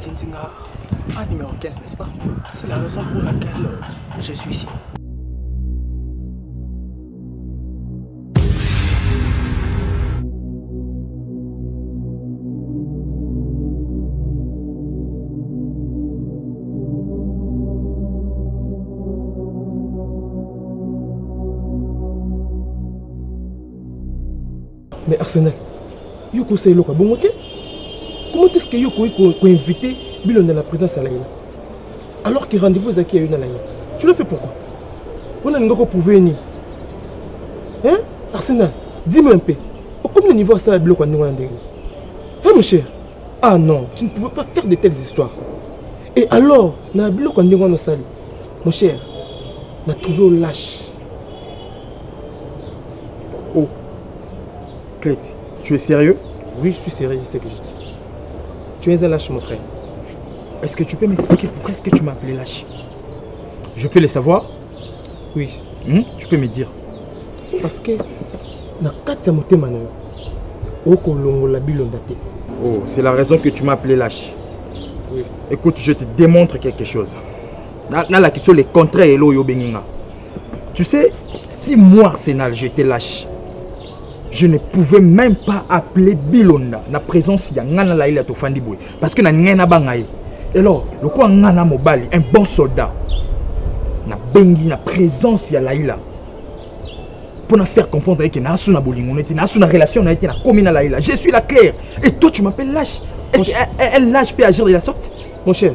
Tintinga, un numéro 15, n'est-ce pas? C'est la raison pour laquelle je suis ici. Mais Arsenal, Yoko c'est loca bon ok? Comment est-ce que Yoko est invité Bilon à la présence à Laïla? Alors que rendez-vous est à une Laïla. Tu l'as fait pourquoi? On a un pour venir. Hein? Arsenal, dis-moi un peu. Comment on y voit ça à bloc en nous? Hein mon cher? Ah non, tu ne pouvais pas faire de telles histoires. Et alors, on a bloc en nous dans salle. Mon cher, on a trouvé au lâche. Oh. Clete, tu es sérieux? Oui, je suis sérieux, c'est ce que je dis. Tu es un lâche, mon frère. Est-ce que tu peux m'expliquer pourquoi est-ce que tu m'as appelé lâche? Je peux le savoir? Oui. Tu peux me dire? Parce que na kati ya motema na yo okolongola bilonda te. Oh, c'est la raison que tu m'as appelé lâche. Oui. Écoute, je te démontre quelque chose. Dans la question, les contraires et l'eau benginga. Tu sais, si moi, Arsenal, j'étais lâche, je ne pouvais même pas appeler Bilonda na présence ya ngana la ila to fandi boy parce que na ngena bangaye. Et alors, le quoi ngana mobali, un bon soldat. Na bengi na présence ya Laïla. Pour nous faire comprendre que na suna bolingo on était na suna relation na été na commune Laïla. Je suis la claire. Et toi tu m'appelles lâche. Est-ce qu'un lâche peut agir de la sorte? Mon cher,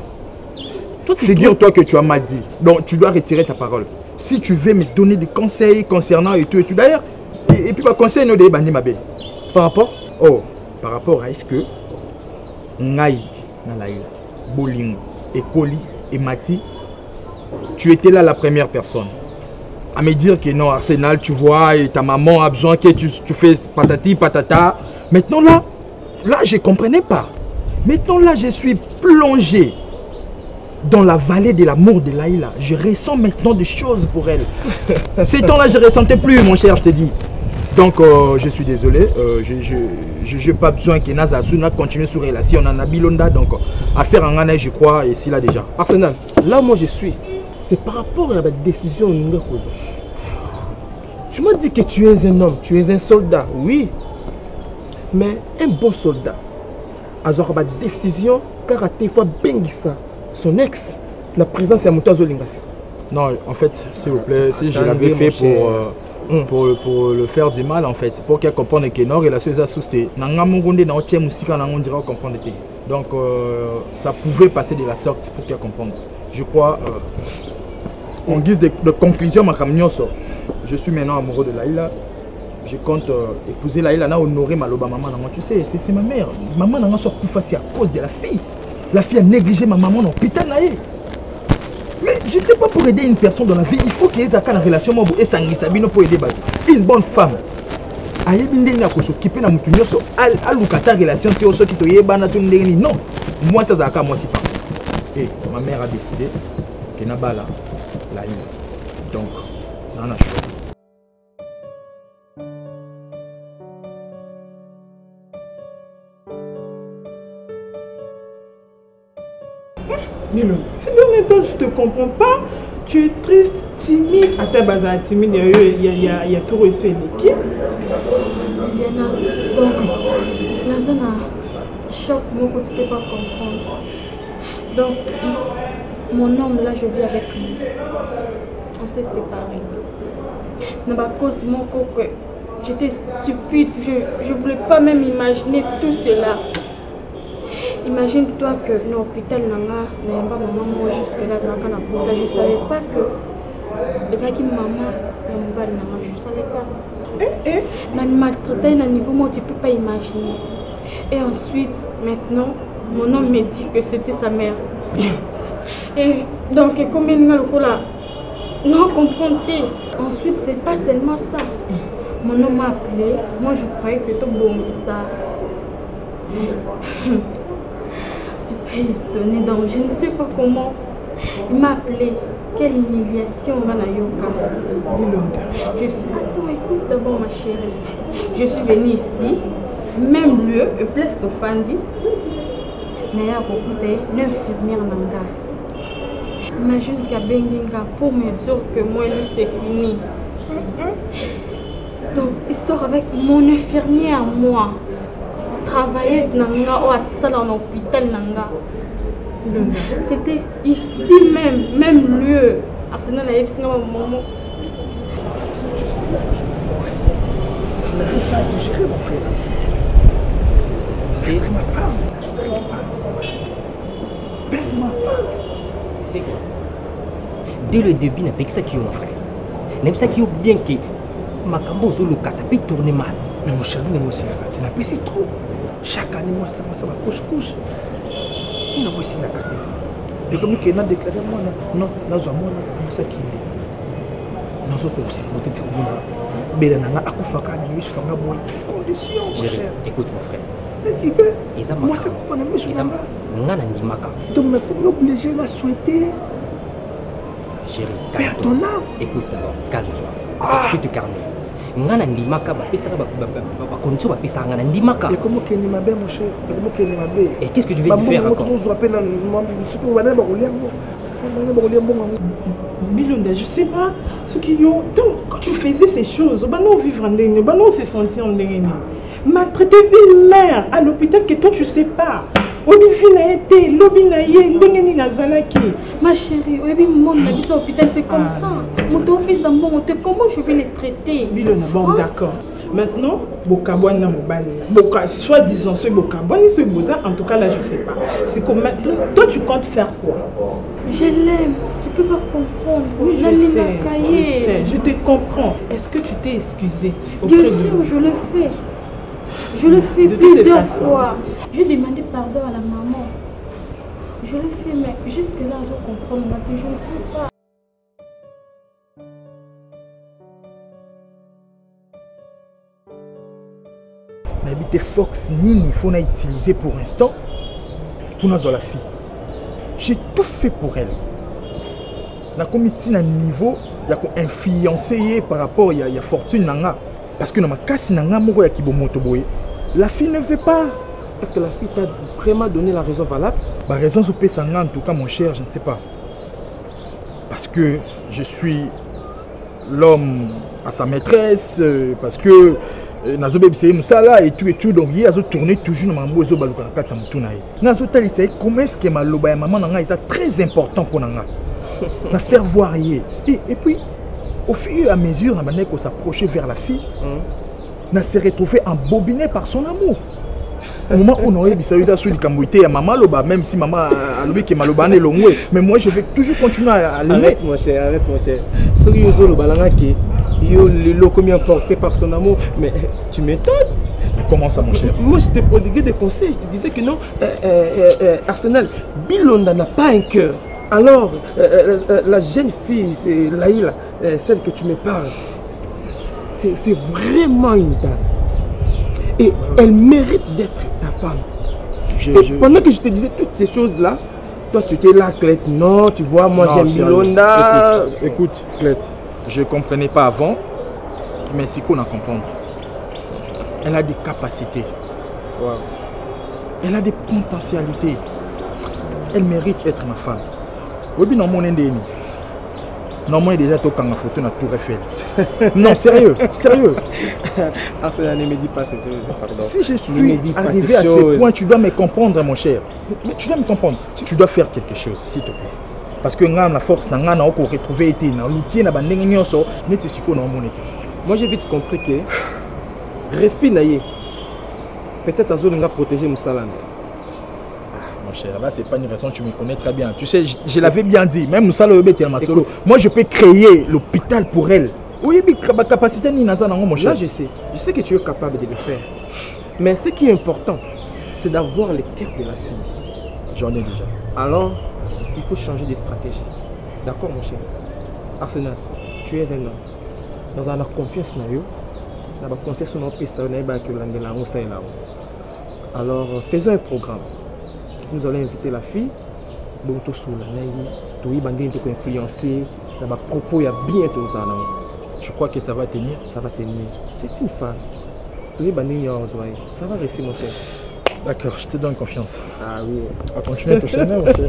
toi tu figure-toi que tu as mal dit. Donc tu dois retirer ta parole. Si tu veux me donner des conseils concernant et tout d'ailleurs. Et puis, ma conseil nous de ma bé. Par rapport? Oh, par rapport à est-ce que Ngaï, Nalaïla, Bolingo, Ekoli et Mati, tu étais là la première personne à me dire que non, Arsenal, tu vois, et ta maman a besoin que tu fais patati patata. Maintenant là, je ne comprenais pas. Maintenant là, je suis plongé dans la vallée de l'amour de Laïla. Je ressens maintenant des choses pour elle. Ces temps-là, je ne ressentais plus, mon cher, je te dis. Donc, je suis désolé, je n'ai pas besoin que Nazasuna continue sur relation. On en a Bilonda, donc affaire en année, je crois, et ici là déjà. Arsenal, là moi je suis, c'est par rapport à la décision de nous. Tu m'as dit que tu es un homme, tu es un soldat, oui. Mais un bon soldat, a une décision, car à tes fois Bengissa, son ex, la présence de Moutazo Lingasi. Non, en fait, s'il vous plaît, si je l'avais fait pour le faire du mal, en fait, pour qu'elle comprenne que non, relation est assustée. Donc, ça pouvait passer de la sorte pour qu'elle comprenne. Je crois, en guise de conclusion, je suis maintenant amoureux de Laïla. Je compte épouser Laïla, honorer Maloba maman. Tu sais, c'est ma mère. Maman n'a pas plus facile à cause de la fille. La fille a négligé ma maman dans l'hôpital. Mais je ne sais pas pour aider une personne dans la vie, il faut qu'il y ait une relation et Sabino pour aider une bonne femme. Non, moi ça zaka moi c'est pas. Et ma mère a décidé qu'elle n'a pas la donc on a choisi. Milo, si de maintenant je te comprends pas, tu es triste, timide. À ta base, timide, il y a tout reçu l'équipe. Viena, donc, dans un choc, moi, que tu ne peux pas comprendre. Donc, mon homme, là, je vis avec lui. On s'est séparés. Dans ma cause, mon coco, j'étais stupide, je ne voulais pas même imaginer tout cela. Imagine-toi que l'hôpital Nanga, maman, moi jusque-là, je ne savais pas que les maman, je ne savais pas. Dans le maltraité, dans le niveau, moi, tu ne peux pas imaginer. Et ensuite, maintenant, mon homme me dit que c'était sa mère. Et donc, comme il m'a dit, non, comprenez. Ensuite, ce n'est pas seulement ça. Mon homme m'a appelé, moi je croyais que tout bon ça. Tu peux étonner, donc je ne sais pas comment. Il m'a appelé. Quelle humiliation, Manayoka. Attends, écoute d'abord ma chérie. Je suis venue ici, même lieu, place Tofandi. naya kokuta l'infirmière nanga. Imagine qu'il y a Benginga pour me dire que moi lui c'est fini. Donc il sort avec mon infirmière moi. Travailleuse nanga ou à ça dans l'hôpital nanga. C'était ici même lieu. Arsenal a épicé mon maman. Je n'arrive pas à te gérer, mon frère. C'est ma femme. Je n'arrive pas. Perdre ma femme. C'est quoi? Dès le début, n'a pas que ça qui est mon frère. N'a pas ça qui est bien que ma cambo sur le cas, ça peut tourner mal. Mais mon cher, nous aussi la gâte. Il n'a pas si trop. Chaque année, moi, ça va fausse couche. Il n'a pas aussi la gâte. Et comme il a déclaré, moi, non, là, je moi, ça qui est. Nous autres aussi, pour te dire, mais il y a un akufaka, il y a une condition, mon cher. Écoute, mon frère. Mais tu veux, moi, c'est pas un monsieur. Donc, mais pour m'obliger à souhaiter. Chérie, perds ton âme. Écoute alors, calme-toi. Parce que tu peux te calmer. Ngana ndimaka ba pesa ba condition ba pesa ngana ndimaka. Et comment que ni mabe mon cher? Et comment que ni mabe? Et qu'est-ce que je vais te faire encore? Bilonda, je sais pas ce qui y a. Donc, quand tu faisais ces choses, on vivre en déni, on se sentir en déni. Maltraiter une mère à l'hôpital que toi tu sais pas. Ma chérie, l'hôpital c'est comme ça. Comment je vais les traiter? Bilona, bon, d'accord. Maintenant, soi-disant, ce en tout cas là je sais pas. C'est comme maintenant, toi tu comptes faire quoi? Je l'aime, tu peux pas comprendre. Oui, je sais, je te comprends. Est-ce que tu t'es excusé? Bien sûr, je le fais. Je le fais plusieurs fois. Je demandé pardon à la maman. Je le fais, mais jusque-là, je comprends. Je ne sais pas. Mais tes Fox Nini, il faut utiliser pour l'instant pour la fille. J'ai tout fait pour elle. La comité à niveau, il y a influencé par rapport à la fortune nanga. Parce que dans ma casse nanga moko ya kibomoto boy, la fille ne veut pas. Est-ce que la fille t'a vraiment donné la raison valable? La raison sur Pessanga, en tout cas mon cher, je ne sais pas. Parce que je suis l'homme à sa maîtresse, parce que nazo bebisé musala et tout, donc il a tourné toujours dans ma mozo baluka na kata mutuna ye. Nazo talisé comment est-ce que ma loba ya maman nanga est très important pour nanga. Na faire voir et puis au fur et à mesure na mané ko s'approcher vers la fille, na se retrouver embobiné par son amour. Au moment où on a dit ça, il y a sur le maman loba, même si maman a lui qui m'a loba né longwe, mais moi je vais toujours continuer à l'aimer. Arrête mon cher, arrête mon cher. Ce qui est le balanga qui est le combien porté par son amour, mais tu m'étonnes. Comment ça mon cher? Moi je t'ai prodigué des conseils, je te disais que non, Arsenal, Bilonda n'a pas un cœur. Alors, la jeune fille, c'est Laïla, celle que tu me parles, c'est vraiment une dame. Et elle mérite d'être ta femme. Pendant que je te disais toutes ces choses-là, toi tu étais là, Clette. Non, tu vois, moi j'aime Bilonda. Écoute, Clette, je ne comprenais pas avant, mais c'est qu'on a comprendre. Elle a des capacités. Wow. Elle a des potentialités. Elle mérite d'être ma femme. Oui, non, mon endéni. Non, moi déjà toqué en photo dans la Tour Eiffel. Non, sérieux, sérieux. Arsenal ne me dis pas ces choses, pardon. Si je suis arrivé à ce point, tu dois me comprendre, mon cher. Tu dois me comprendre. Tu dois faire quelque chose, s'il te plaît. Parce que la force, on a retrouvé été dans l'outil, dans moi j'ai vite compris que Refinaye, peut-être Azolinga protéger Moussalan. Mon cher, là c'est pas une raison, tu me connais très bien. Tu sais, je l'avais bien dit, même Moussala moi je peux créer l'hôpital pour elle. Oui, mais ma capacité ni Nazan, mon cher. Là je sais que tu es capable de le faire. Mais ce qui est important, c'est d'avoir le cœur de la fille. J'en ai déjà. Alors, il faut changer de stratégie. D'accord mon cher? Arsenal, tu es un homme. Dans la confiance, alors faisons un programme. Nous allons inviter la fille. Influencer. Propos bientôt. Je crois que ça va tenir. Ça va tenir. C'est une femme. Ça va rester mon cher. D'accord, je te donne confiance. Ah oui. On va continuer à te chaîner aussi.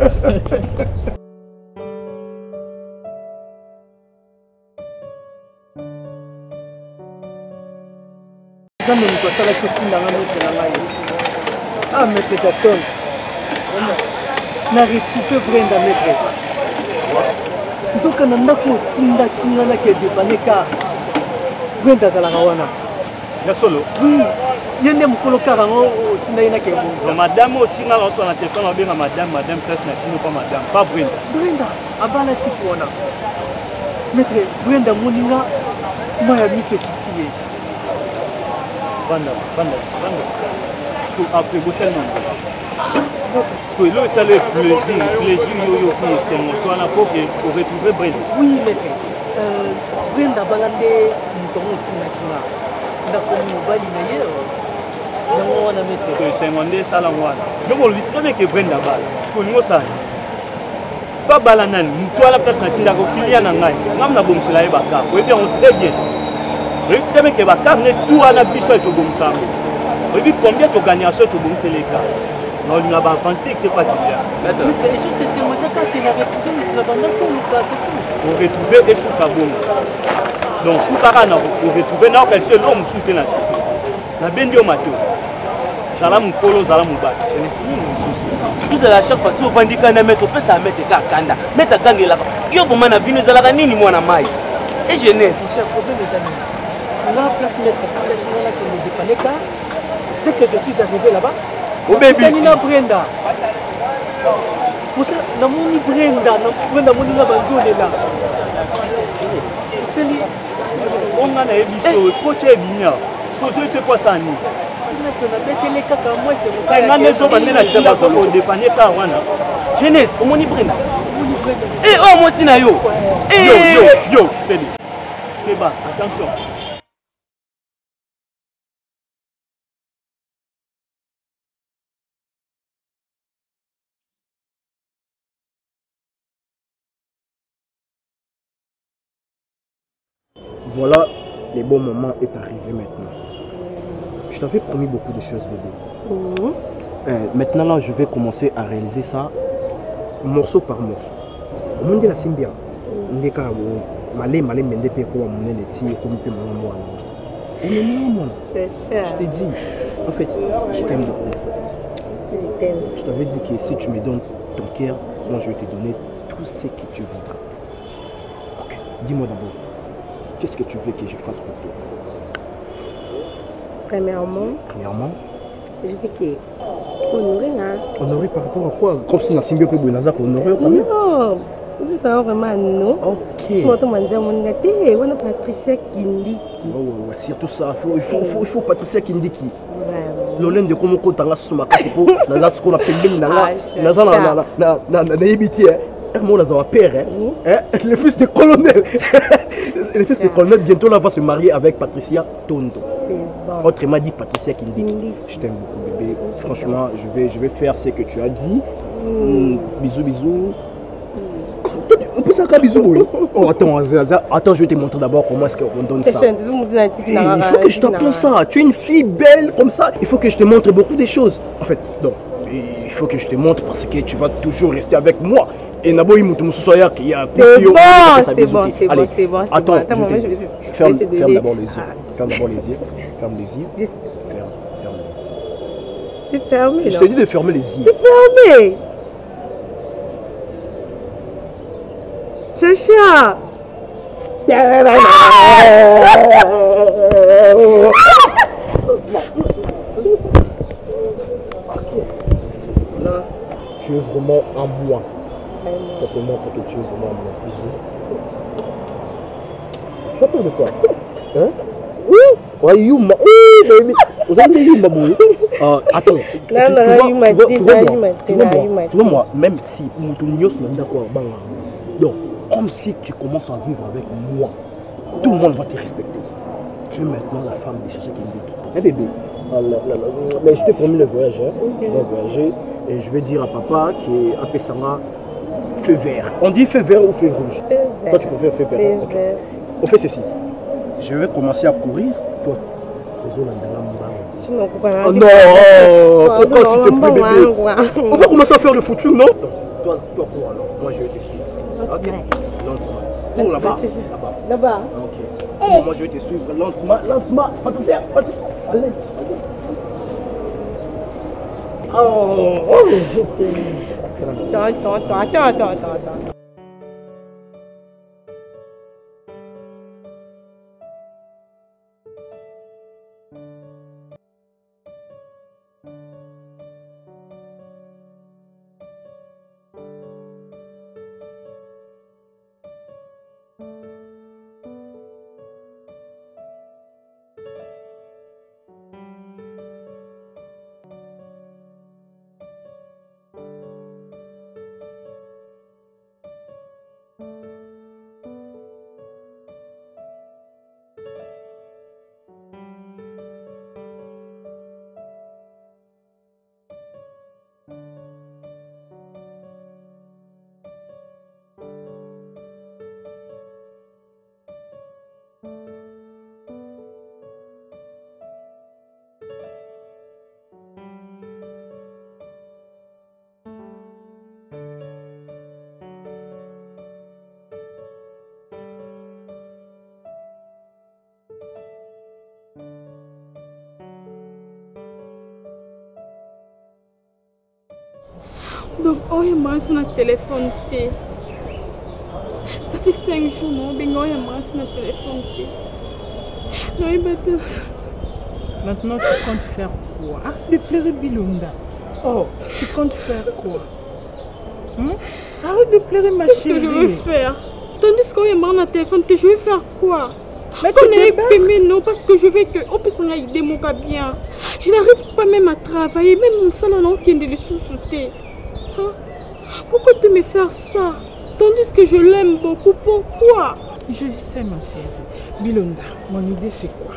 Ah, maître Jackson. Na retrouvé Brenda, maître. Nzoka na ndako otindaki nga nakende baneka Brenda azalaka wana. Ya solo? Oui. Ye nde mokolo kaka ngo otinda ye nakende. Madame otinga nga oso na téléphone obenga madame presque na tino pas madame, pas Brenda. Brenda abala tiki wana. Maître Brenda moninga maya miso kiti ye. Banda. Parce que après bosser non. Parce que là ça le plaisir yo qui c'est mon toi na pour retrouver Brenda. Oui maître. Brenda balande mutongo tinda kina. Ndako mobali na ye. Yango wana maître. Que c'est mon dé sala wana. Je me dis très bien que Brenda bala. Parce que nous ça. Pas bala nan, toi la place na tinda ko kilia na ngai. Ngam na bomsela e baka. Oui bien très bien. Oui très bien que baka ne tout ana biso to bomsa. Oui combien tu gagnes à ce que bomsela les cas. Non, il n'y a pas fantique, tu pas bien. Mais juste c'est moi ça quand il a retrouvé la bande pour nous passer tout. Pour retrouver et Souka Boum. Donc Souka na pour retrouver na quel seul homme soutient la sécurité. Na bendio mato. Salam kolo salam bat. Je ne sais ni souci. Vous allez à chaque fois si vous vendez qu'un mettre peut ça mettre kanda. Mettre gangue là. Yo pour mana vinu zala nini mwana mai. Et jeunesse. C'est cher problème les amis. La place mettre là que me dépanner car dès que je suis arrivé là-bas, au baby. Brenda. Monsieur, namoni Brenda moni na banzole là. C'est lui. On a na ebiso, coach ebinya. Ce que c'est quoi ça ni? Jeunesse, on moni Brenda. Eh oh moi c'est na yo. Yo, c'est lui. Keba, attention. Voilà, le bon moment est arrivé maintenant. Je t'avais promis beaucoup de choses, bébé. Maintenant, là, je vais commencer à réaliser ça morceau par morceau. Au monde de la Simbia, je t'ai dit, en fait, je t'aime beaucoup. Je t'avais dit que si tu me donnes ton cœur, moi je vais te donner tout ce que tu voudras. Ok, dis-moi d'abord. Qu'est-ce que tu veux que je fasse pour toi? Premièrement, je veux que honorer là. Honorer par rapport à quoi? Comme si la Simbio peut Bonaza pour honorer quand même? Non, c'est vraiment non. Ok. Je m'entends mon gâté, on a Patricia Kindiki. Oh, surtout ça, il faut Patricia Kindiki. Vraiment. L'olène de comment on t'a sous ma casse pour la ce qu'on appelle na père, le fils de colonel. Le fils de colonel bientôt là va se marier avec Patricia Tondo. Bon. Autrement dit Patricia Kindiki. Je t'aime beaucoup bébé. Franchement, je vais faire ce que tu as dit. Bisous. On peut ça qu'un bisou, oui. Oh, attends, je vais te montrer d'abord comment est-ce qu'on donne ça. Il faut que je t'apprenne ça. Tu es une fille belle comme ça. Il faut que je te montre beaucoup de choses. En fait, donc, il faut que je te montre parce que tu vas toujours rester avec moi. Et Nabo il m'a soya qui a c'est bon. Attends, ferme d'abord les yeux. Ferme les yeux. C'est fermé. Je te dis de fermer les yeux. C'est fermé. Chacha. Là, tu es vraiment en moi. Ça se montre que tu es vraiment en moi. Tu as peur de quoi? Hein? Oui. Ouais, Yuma. Oui, baby. Vous avez Yuma, boy. Attends. Tu vois, moi, même si Moutounios n'est d'accord, donc, comme si tu commences à vivre avec moi, tout le monde va te respecter. Tu es maintenant la femme de Chacha Kindiki. Eh bébé, mais je t'ai promis le voyage. Hein? Je vais voyager et je vais dire à papa qu'à Pessama, feu vert. On dit feu vert ou feu rouge? Feu vert. Toi, tu préfères feu vert. Okay. On fait ceci. Je vais commencer à courir. Toi, Sinon, oh non, pourquoi s'il te plaît, bébé? On va commencer à faire le foutu, non? Toi, cours alors. Moi, je vais te suivre. Ok. Lentement. Cours là-bas. Là-bas. Ok. Moi, je vais te suivre lentement, lentement. Pas tout faire, pas tout faire. Allez. Oh. Attends. Donc, oh, il m'a sur notre téléphone. Ça fait 5 jours, non? Mais non, il m'a sur notre téléphone. Non, il m'a dit. Maintenant, tu comptes faire quoi? Arrête de pleurer, Bilonda. Oh, tu comptes faire quoi? Arrête de pleurer, ma chérie. Qu'est-ce que je veux faire? Tandis qu'on est mort dans le téléphone, je vais faire quoi? Mais tu n'es non, parce que je veux que on puisse aider mon cas bien. Je n'arrive pas même à travailler, même mon salon qui est de le sous-sauter. Pourquoi tu peux me faire ça? Tandis que je l'aime beaucoup, pourquoi? Je sais, ma chérie. Bilonda, mon idée c'est quoi?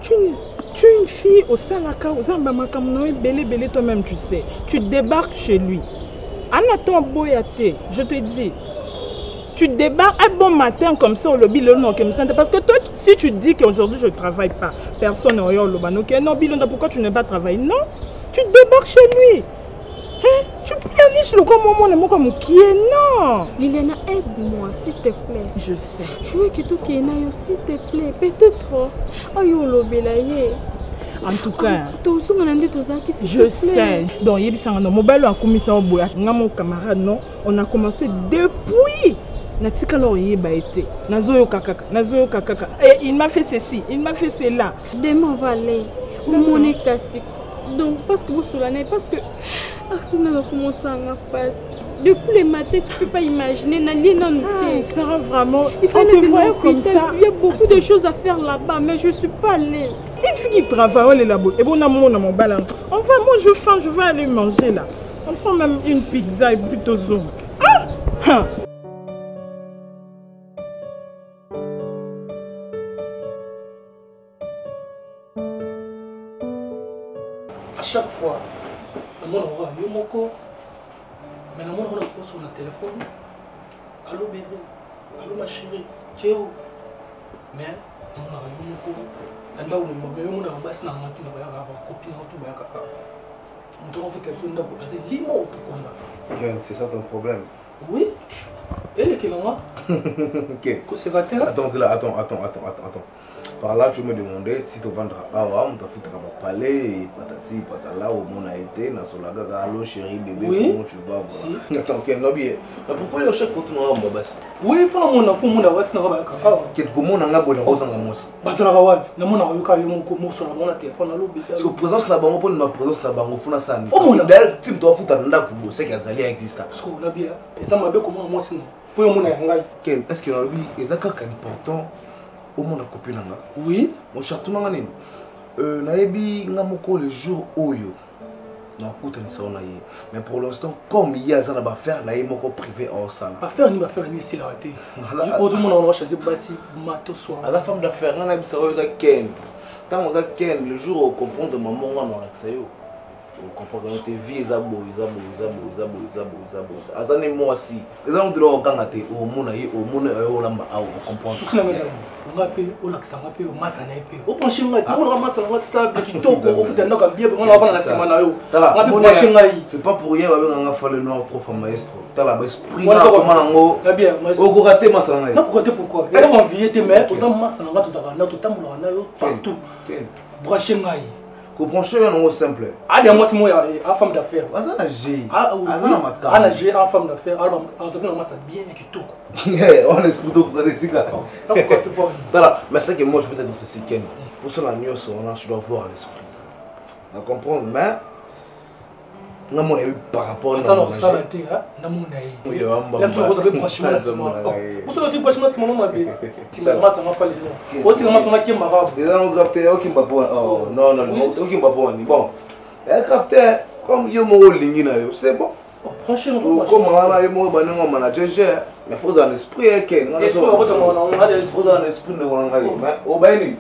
Tu es une fille au Salaka, au Zambamaka, belé, toi-même tu sais. Tu débarques chez lui. Anathan Boyate, je te dis. Tu débarques un bon matin comme ça au lobby, parce que toi, si tu dis qu'aujourd'hui je ne travaille pas, personne n'a au lobby. Non, Bilonda, pourquoi tu n'es pas travaillé? Non, tu débarques chez lui. Hein? Tu pianiches le comme qui est non. Liliana, aide-moi, s'il te plaît. Je sais. Je veux que tu s'il te plaît. Peut-être. En tout cas, je sais. Donc, mon camarade, non, on a commencé depuis. Et il m'a fait ceci, il m'a fait cela. Demain, on va aller. Mon est classique. Donc, parce que vous soulez, parce que Arsène a commencé à passer. Depuis le matin, tu ne peux pas imaginer. Ça rend vraiment. Il faut te voir comme ça. Il y a beaucoup de choses à faire là-bas, mais je ne suis pas allée. Une fille qui travaille, elle est là-bas. Et bon, on a mon ballon. Enfin, moi, je faim, je vais aller manger là. On prend même une pizza et plutôt zoom. À chaque fois, on aura un moko, mais on aura sur le téléphone. Allô bébé, allô ma chérie, tu es où? Mais on aura un moko, on a un basse dans la copine, on doit faire quelque chose de limo. C'est ça ton problème? Oui. Elle est qui là? Ok. Conservateur? Attends. Par là, tu me demandais si tu vendras Awa, on t'a foutu à palais, patati, patala, au monde a été, na solaga, allo chérie, bébé, comment tu vas? Si. Attends, quel lobby? Pourquoi à chaque fois tu n'as pas bas? Oui, il faut que mon apôtre mon avance n'a pas cacao. Quel comment on a bon rose en amos? Bazalawa, na mon ayoka yo mon sur la bonne téléphone à l'obé. Parce que présence là-bas, on peut ma présence là-bas, on fait ça. Parce que d'ailleurs, tu dois foutre un nda kubo, c'est qu'Azali existe. Parce que la bien, et ça m'a bien comment moi sinon. Pour mon ayoka. Est-ce que lui, est-ce que c'est important? Au monde a copine nanga. Oui. Mon chatou nanga nini. Naebi ngamoko le jour oyo. Non, écoute ça on a eu. Mais pour l'instant, comme il y a ça là bas faire, nae moko privé hors salle. Affaire ni c'est la raté. Pour tout le monde on va choisir basi matin soir. À la femme d'affaires, on a mis ça au Ken. Tant on a Ken le jour où comprendre maman on a accès yo. comprendre que vie est abo azane moi si exemple de okanga te o mona ye o mona o lamba a comprendre sous la maison on va payer au lac ça va payer au massa na payer au pencher ngai on va massa na stable qui toko au futa ndaka bien on va pas la semaine yo on va pencher ngai c'est pas pour rien ba nga fa le noir trop fa maestro tala ba esprit na comment ngo o ko rater massa na ngai na ko rater pourquoi et on vie te mais aux massa na tout ça na tout tambola na yo partout brancher ngai Brancher un simple. Ah, moi c'est moi en femme d'affaires. Azana G. Azana Maka. Ana G en femme d'affaires. Alors moi ça bien et tout. On est plutôt pour des tigres. Voilà, mais c'est que moi je peux être dans ce système. Pour cela nous je dois voir l'esprit. On comprendre mais non mon par rapport à alors ça la terre na mon aïe. Oui, même si on retrouve franchement c'est moi. Pour cela aussi franchement c'est mon mabé. Si moi ça m'a fallu. Aussi comment on a qui m'a des gens ont grafté au Kimba bon. Oh non au Kimba bon. Bon. Et grafté comme yo mo ligne na yo, c'est bon. Franchement comme on a yo mo ba no manager mais faut un esprit que on a des faut un esprit de on a mais au baini.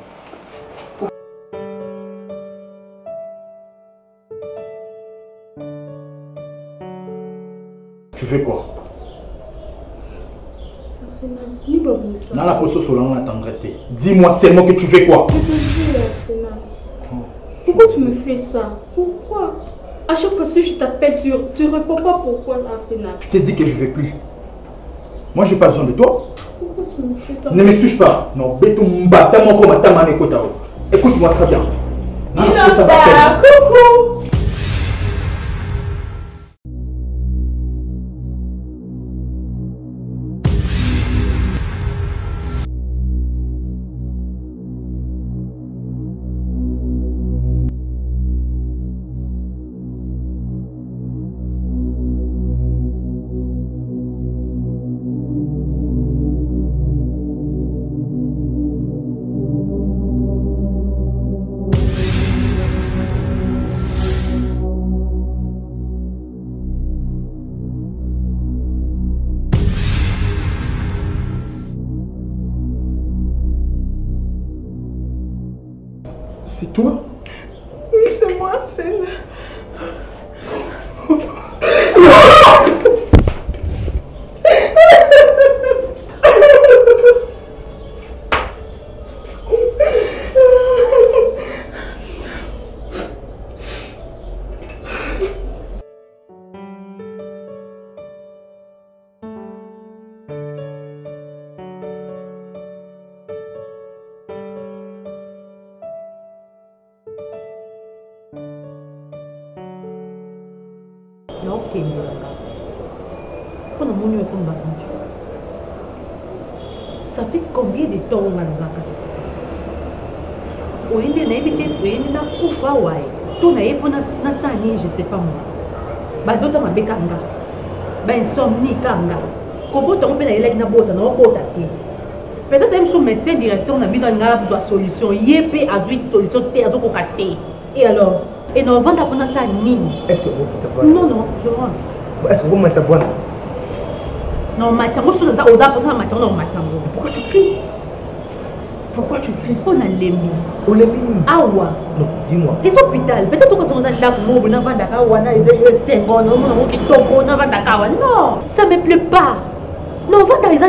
Tu fais quoi? Dans la position sur on attend de rester. Dis-moi seulement que tu fais quoi? Pourquoi tu me fais ça? Pourquoi? À chaque fois que je t'appelle, tu ne réponds pas pourquoi, Arsenal. Je t'ai dit que je ne vais plus. Moi, je n'ai pas besoin de toi. Pourquoi tu me fais ça? Ne me touche pas. Non, écoute-moi très bien. Coucou! C'est toi? Oui, c'est moi, c'est... Ça fait combien de temps on a oui, je sais pas moi. Badota mabekanga. Ba insomnie kanga. Kobo to pe na elek na bota na okota te. Peut-être même son médecin directeur na bino nga besoin solution. Yépé a dû solution te azoko katé. Et alors, et non vendre pour ça nini. Est-ce que vous pouvez Non non, je rentre. Est-ce que vous m'entendez voir? Non, Mathiango sur ça osa pour ça Mathiango non Mathiango. Pourquoi tu cries? Pourquoi tu cries? On a l'emi. On l'emi. Awa. Non, dis-moi. Les hôpitaux, peut-être que sont dans la mobile, on va d'accord, on a des 5 ans, on qui toko, on va d'accord. Non, ça me plaît pas. Non, on va dans les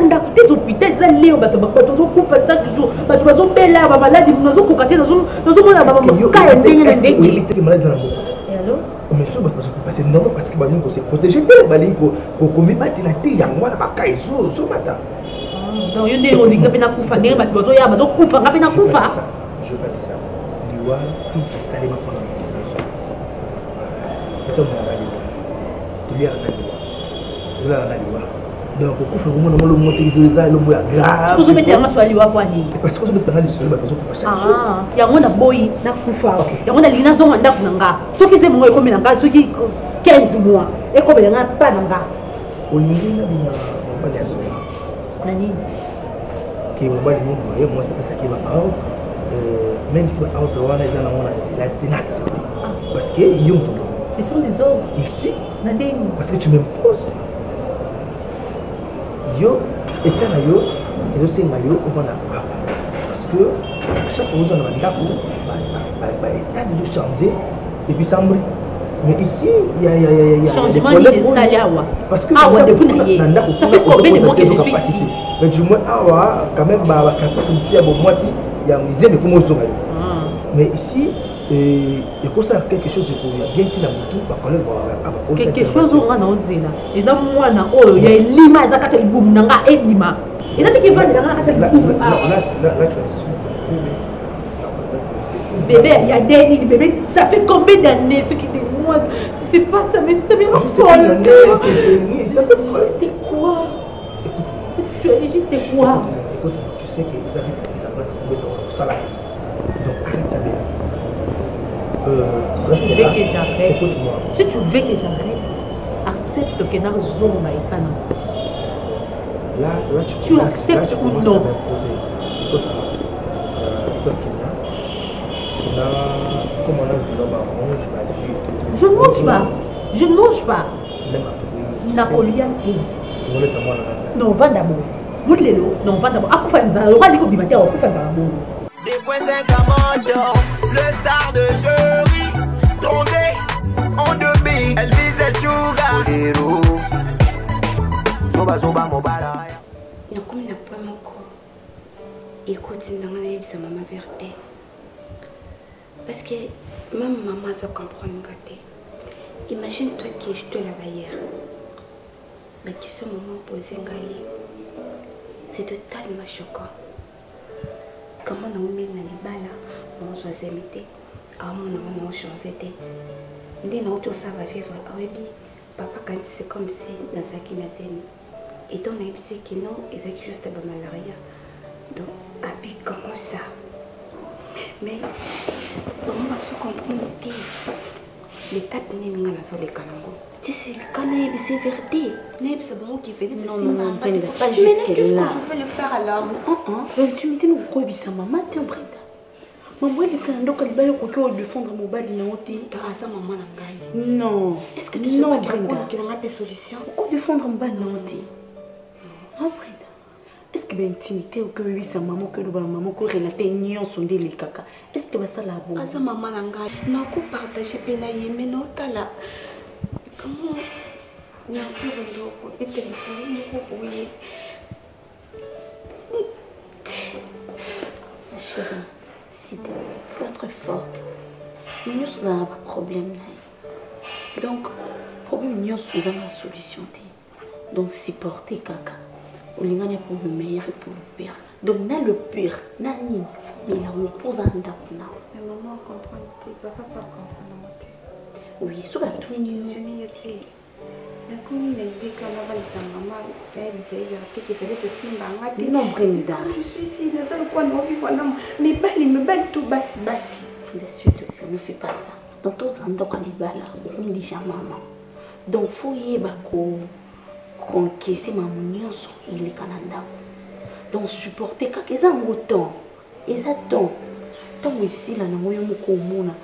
hôpitaux, les léons, on coupe ça toujours. On va belle là, malade, on va couper dans mais parce que non parce que balingo se protéger te balingo ko komi bati na te yango na bakai zo so mata. Non, yo ndenge olinga pe na kufa ndenge bato bazo ya bazo kufa ngape na kufa. Je vais dire ça. Liwa tout ça les mafana. Peut-être on va dire. Tu lui as dit. Là na liwa. Donc kufa ngo na molo motizo za lo boya grave. Tout se mettre en swali wa kwa ni. Parce que se mettre na lisolo bato kufa chaque jour. Ah, yango na boyi na kufa. Yango na lina zonga ndaku nanga. Soki se mongo ekomi nanga soki 15 mois. Ekomi nanga pa nanga. Olingi na bina mobali azo. Nani? Qui mobali mungu yo moi c'est parce qu'il va out. Même si va out wana za na wana la tenax. Parce que yo mtoto. Ce sont des hommes. Ici, Nadine. parce que tu m'imposes. Yo état na yo ezo senga yo obana papa. Parce que à chaque fois on a ndako ba état nous changer et puis ça Mais ici, il y a changement de salaire. Parce que ça fait combien de mois que je suis ici? Mais du moins, quand même, moi, si il y a misé, mais comment ils ont. Mais ici, il faut savoir quelque chose il y a bien qui n'a pas quelque chose on a osé là. Et ça, moi, il y a lima, il y a quatre boum, il y a lima. Et là, tu vas dire, là, tu as bébé, il y a des bébés, ça fait combien d'années ce qui est moi, je sais pas, ça me rend folle. Ça fait juste quoi? Tu as dit juste quoi? Écoute, tu sais qu'ils habitent dans salarié. Donc arrête ta belle. Tu veux que j'arrête? Écoute-moi. Si tu veux que j'arrête, accepte que dans le zone n'est pas dans. Là, tu acceptes ou non? Écoute-moi. Je ne mange pas. Je ne mange pas. Napoléon. Non, pas d'abord. Non, pas d'abord. Le star de jury, tombé en demi. Elle disait Sugar. Écoute, c'est maman vérité. Parce que même maman se comprend une gâtée. Imagine-toi que je te l'avais hier. Mais que ce moment posé, c'est totalement choquant. Comment on a mis dans les balles, on s'est imité, on a changé. On a ça va vivre. Papa, quand c'est comme si dans sa qui n'a et donc on a dit que non, ils ont juste un malaria. Donc, habille comment ça? Mais on va se comprendre. L'étape n'est pas sur les canangos. Tu sais, le canard c'est vérité. C'est bon qui fait des non, pas jusque là. Qu'est-ce que je vais le faire alors? Tu me dis nous quoi ça maman t'es Brenda. Maman le canando quand il va ko défendre mon bali na oti. Grâce à maman na ngai. Non. Est-ce que tu sais pas qu'il y a des solutions? Ko défendre mon bali na oti. Ah Brenda. Est-ce que l'intimité ou que oui sa maman que le maman ko relater nion sondé les caca. Est-ce que ça la bon? Asa maman na ngai. Na ko partager pena yeme no tala. Comment il y a encore un loco et t'es oui. Ma chérie, s'il te plaît, il faut être forte. Nous sommes pas de problème. Donc, problème nous sommes la solution. Donc, supporter caca. On est pour le meilleur et pour le pire. Donc, na le pire, na ni, il a repose en dapna. Mais maman comprend, papa pas comprendre. Oui, sur la tout nu. Je n'ai ici. La commune a dit qu'on a validé sa maman. Elle disait qu'il fallait te signer. Non, Brenda. Je suis ici, dans le coin de mon vivre. Mais belle, tout bassi. S'il te plaît, ne fais pas ça. Dans tous les endroits, on dit déjà maman. Donc, il faut y aller qu'on caisse maman, il est Canada. Donc, supporter quand ils ont autant. Ils attendent. Tant ici, là, nous avons un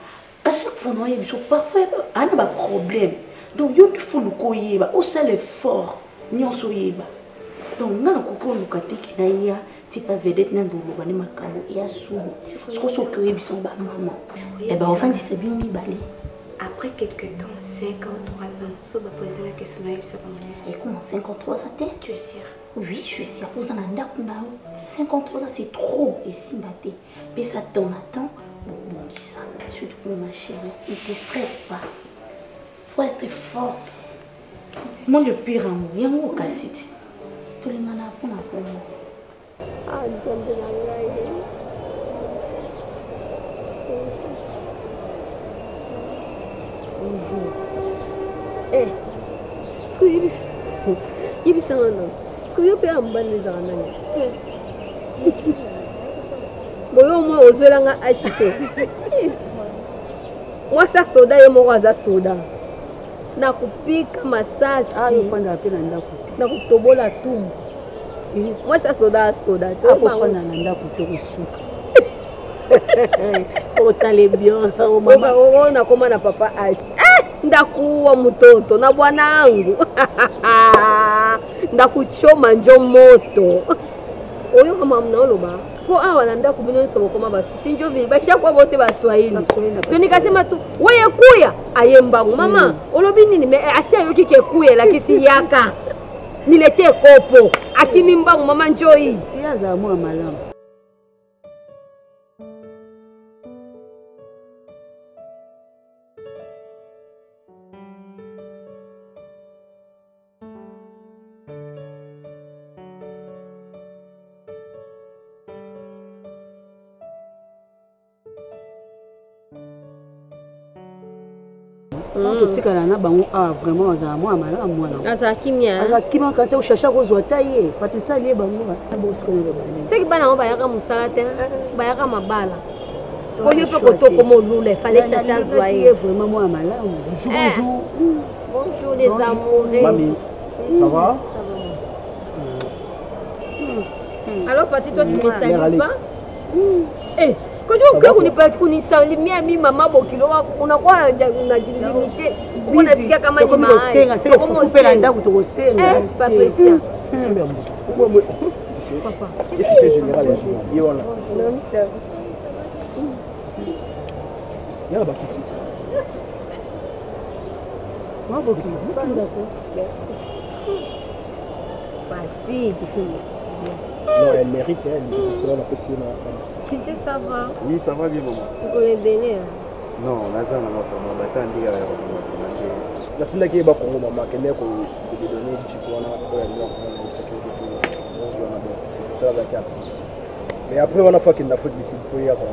à chaque fois, nous avons parfois un problème. Donc, il faut le coyer, au seul effort, nous avons donc, nous avons un c'est pas vedette, nous avons un macabo et à sous. Ce qu'on s'occupe de son maman. Et bien, enfin, c'est bien mis balai. Après quelques temps, 53 ans, ça va poser la question à sa maman. Et comment 53 ans? Tu es sûre? Oui, je suis sûre. 53 ans, c'est trop. Et si batté. Mais ça donne à temps. Bon, qui ça? Surtout pour ma chérie. Ne te stresse pas. Faut être forte. Moi, le pire amour, il y a un cassette. Tout le monde a pour moi. Ah, Dieu bonjour. Eh, est-ce que il y a ça non? Est-ce que il y a un bon les amis? Bon, moi, aux yeux là, acheté. Moi, ça soda et moi, ça soda. Na kupika masasi. Ah, il faut en appeler un dako. Na kutobola tumbo. Moi, ça soda. Ah, il faut en appeler un dako pour sucre. Autant les bien. On a comment na papa H. Ndakuwa mtoto na bwanangu. Ndakuchoma njo moto. Oyo kama mnaoloba. po awa na ndako bino nso koma basusi njovi bashakwa bote baswahili donc nikasema tu wewe kuya ayembangu mama olobi nini me asia yoki ke kuya lakisi yaka nilete kopo akimi mbangu mama njoi yaza mwa malamu totikala na bango awa vraiment azala mwa malamu mwana azala kimia azala kimia kati oshasha kozwa ta ye patisali ye bango soki bana yango bayaka mosala te bayaka mabala oyo mpe kotoko molula efale shasha azwa ye vraiment mwa malamu. Bonjour. Bonjour les amoureux. Mamie, ça va? Alors Pati, toi tu me salues pas? Eh, quand tu kunisalimia mimi mama bokilo unakuwa unajilimite unasikia kama ni maana sasa kufupela ndaku tokosenga Patricia papa c'est général yona y'a ba petite moi bokilo banda ko Pati non elle mérite elle sur la question. Si c'est ça va. Oui, ça va bien, maman. Vous connaissez bien. Non, là, ça, maman, maman, attendez, la tine qui est bas pour maman, qui est pour donner du chiffon, on a sécurité, c'est ça la carte. Mais après, on a fait qu'il n'a pas de décision pour y avoir.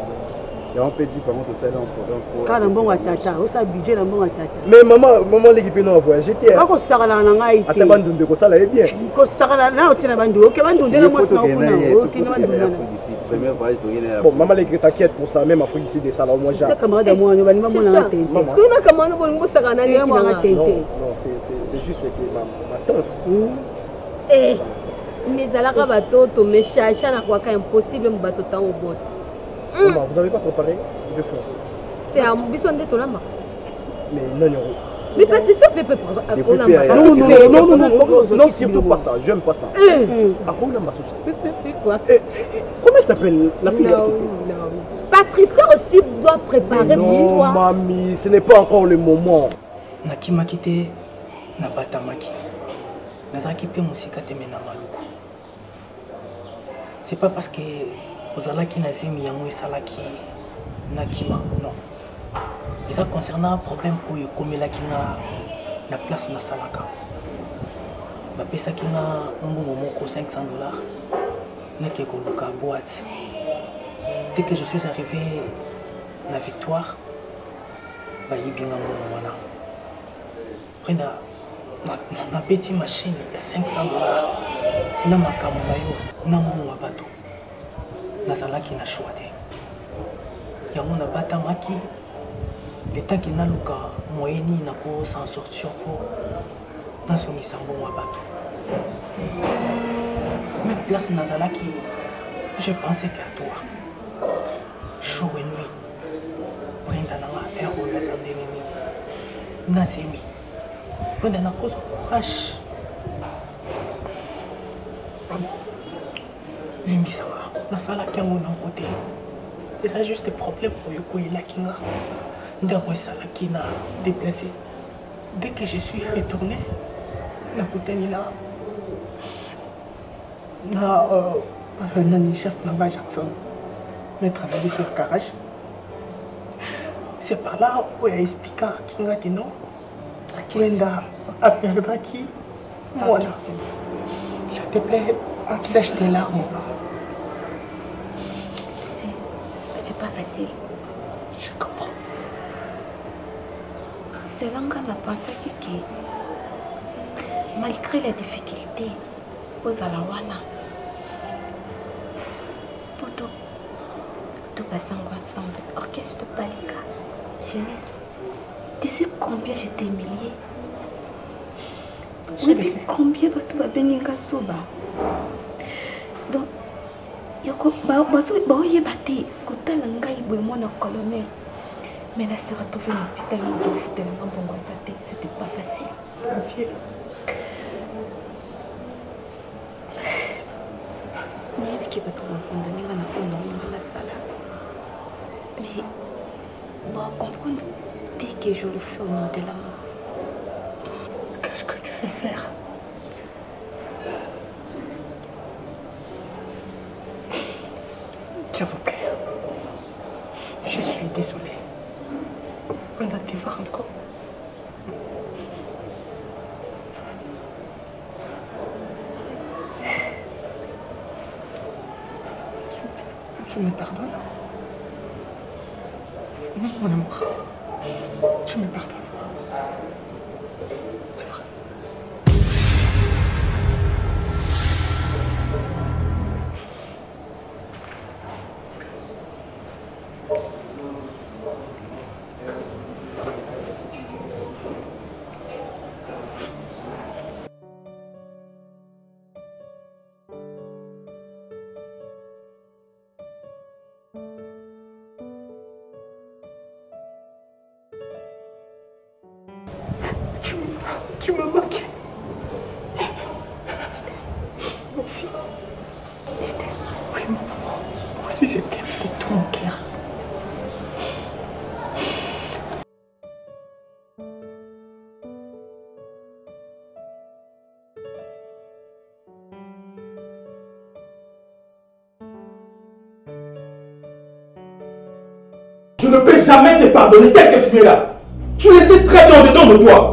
Et on peut dire comment tout ça, on peut. Quand on bon à tata, on s'est budget, on bon à tata. Mais maman, l'équipe non voyage. J'étais. Quand on s'arrête là, on a été. Attends, bandou de quoi ça là est bien. Quand s'arrête là, on tient bandou. Ok, bandou de la moi c'est on ok, bandou. Bon, maman l'équipe t'inquiète pour ça, même après ici des salles au moins j'ai. Ta camarade à moi, on va maman on a été. Est-ce que on a commandé pour nous ça gana ni Non, c'est juste que ma tante. Eh, mais alaka batoto mais chacha na kwa impossible mbato tango bote. Maman, vous n'avez pas préparé? Je fais. C'est un bisou de tolamba. Mais non, mais pas c'est ça, Pépé. Non, surtout pas ça. J'aime pas ça. Akoula ma sauce. Quoi? Comment elle s'appelle la fille? Non. Patricia aussi doit préparer pour toi. Non, mamie, ce n'est pas encore le moment. Nakimaki te na batamaki. Nazaki pe musika te mena maluku. C'est pas parce que ozalaki na zemi yango esalaki nakima, non. Et ça concernant un problème où il komelaki na place na salaka. Bapesaki na mbongo moko $500 neke koluka boîte. Dès que je suis arrivé na Victoire, bayibinga mbongo wana. Après na petite machine ya $500 na makambo na yo na mbongo bato. Nazalaki na choix te. Yango na batamaki le temps qu'il n'a luka moyeni na ko s'en sortir pour dans son isambo wa bato. Même place nazalaki, je pensais qu'à toi. Jour et nuit. Brenda na ma héros ya sandeni. Nasemi. Brenda na cause courage. Limbi ça va. Na sala kango na côté. Et ça juste des problèmes pour yoko ila kinga. Ndako salaki na déplacé. Dès que je suis retourné, na kutani na chef Namba Jackson, maître Amélie sur Karache. C'est par là où il a expliqué à Kinga que non, Brenda a perdu qui moi. S'il te plaît, sèche tes larmes. Tu sais, c'est pas facile. Je comprends. C'est là qu'on a pensé que malgré les difficultés, aux Alawana, pour tout passer ensemble, orchestre de Palika, jeunesse, tu sais combien je t'ai humilié? Je sais combien tu vas venir à Soba. Donc, yoko baoye bati kotala ngai boye mwana colonel. Mais là, c'est retrouvé dans l'hôpital, c'était pas facile. nayebiki bato bakondane nga na oyo naonga nasala. Mais bon, comprendre dès que je le fais au nom de l'amour. Qu'est-ce que tu veux faire? S'il vous plaît, je suis désolé. On a te voir encore. Tu me pardonnes? Non, mon amour. Tu me pardonnes. C'est vrai. Tu me manques. Moi aussi. Je t'aime. Oui, maman. Moi aussi, je t'aime de tout mon cœur. Je ne peux jamais te pardonner tel que tu es là. Tu le sais très bien dedans de toi.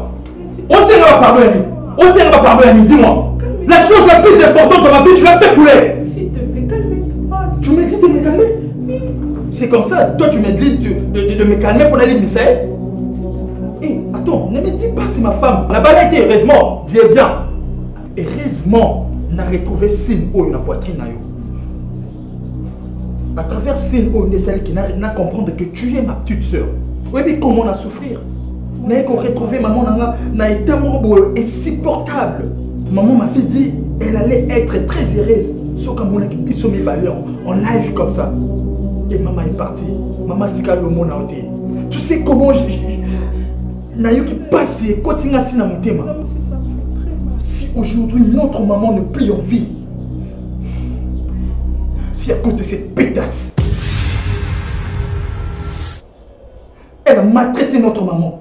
On s'est pas pardonné. On s'est pas pardonné, dis-moi. La chose la plus importante dans ma vie, tu l'as fait couler. S'il te plaît, calme-toi. Tu me dis de me calmer? C'est comme ça, toi tu me dis de me calmer pour aller me laisser. Hé, attends, ne me dis pas c'est ma femme. La balle a été heureusement, dis bien. Heureusement, on a retrouvé signe dans la poitrine. À travers signe où qui n'a comprendre que tu es ma petite soeur. Oui, mais comment on a souffrir? Mais qu'on retrouve maman n'a été insupportable. Maman m'avait dit elle allait être très heureuse. Sauf quand on a mis mes balais en live comme ça. Et maman est partie. Maman dit qu'elle le monde a été. Tu sais comment Nayo qui passe continue à mon thème. Si aujourd'hui notre maman ne plus en vie, si à cause de cette pétasse, elle a maltraité notre maman.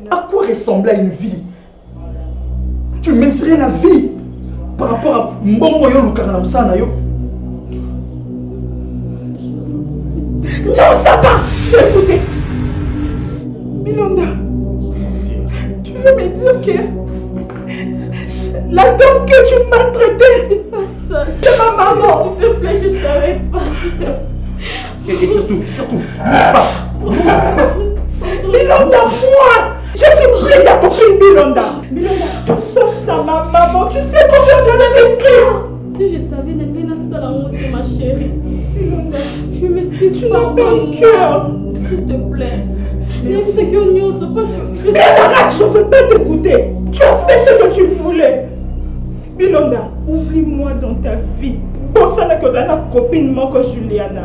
À quoi ressemblait une vie? Tu mesurais la vie par rapport à Mbongo yo Lukaranam Sanayo. Non, ça va. Écoutez, Milonda, tu veux me dire que la dame que tu maltraitais, c'est pas ça. C'est ma maman. S'il te plaît, je savais pas. Et surtout, n'ose pas. Milonda, moi, je suis plus ta copine Milonda. Milonda, sauf ça, ma maman, tu sais combien je l'ai fait. Si je savais, Nangena Salamon, ma chérie. Milonda, je m'excuse. Tu n'as pas un cœur. S'il te plaît. Mais c'est que nous, c'est pas que... Mais arrête, je ne veux pas t'écouter. Tu as fait ce que tu voulais. Milonda, oublie-moi dans ta vie. Pour ça, que tu as une copine, moi, que Juliana.